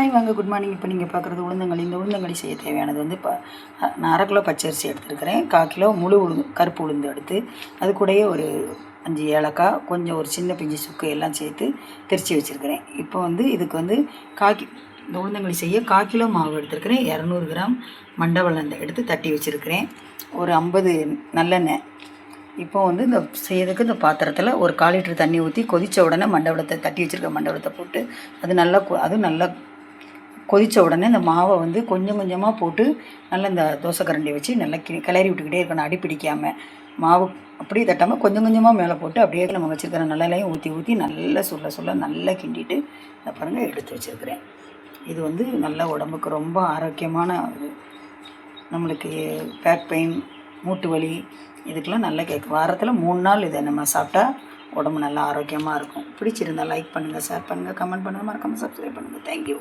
Hi வாங்க, good morning. இப்போ நீங்கள் பார்க்குறது உளுந்தங்களி. இந்த உளுந்தங்களி செய்ய தேவையானது வந்து நான் 1/2 கிலோ பச்சரிசி எடுத்துருக்கிறேன். 1/4 கிலோ முழு உளுந்து, கருப்பு உளுந்து எடுத்து அது கூடயே ஒரு 5 ஏலக்காய், கொஞ்சம் ஒரு சின்ன பிஞ்சு சுக்கு எல்லாம் சேர்த்து திரித்து வச்சுருக்கிறேன். இப்போ வந்து இதுக்கு வந்து இந்த உளுந்தங்களி செய்ய 1/4 கிலோ மாவு எடுத்துருக்கிறேன். 200 கிராம் மண்டவெல்லம் எடுத்து தட்டி வச்சுருக்கிறேன். ஒரு 50 நல்லெண்ணெய். இப்போ வந்து இந்த செய்யறதுக்கு இந்த பாத்திரத்தில் ஒரு 1/4 லிட்டர் தண்ணி ஊற்றி கொதித்த உடனே மண்டவெல்லத்தை தட்டி வச்சுருக்க மண்டவெல்லத்தை போட்டு அது நல்லா கொதித்த உடனே இந்த மாவை வந்து கொஞ்சம் கொஞ்சமாக போட்டு நல்லா இந்த தோசை கரண்டி வச்சு நல்லா கிளறி விட்டுக்கிட்டே இருக்கணும். அடி பிடிக்காமல் மாவு அப்படியே தட்டாமல் கொஞ்சம் கொஞ்சமாக மேலே போட்டு அப்படியே நம்ம வச்சுருக்கிற நல்லெண்ணையும் ஊற்றி நல்லா சுள்ள நல்லா கிண்டிட்டு இந்த பாருங்கள் எடுத்து வச்சுருக்கிறேன். இது வந்து நல்ல உடம்புக்கு ரொம்ப ஆரோக்கியமான இது. நம்மளுக்கு பேக் பெயின், மூட்டு வலி இதுக்கெல்லாம் நல்லா கேட்கும். வாரத்தில் 3 நாள் இதை நம்ம சாப்பிட்டா உடம்பு நல்லா ஆரோக்கியமாக இருக்கும். பிடிச்சிருந்தால் லைக் பண்ணுங்கள், ஷேர் பண்ணுங்கள், கமெண்ட் பண்ணுங்கள், மறக்காமல் சப்ஸ்கிரைப் பண்ணுங்கள். தேங்க்யூ.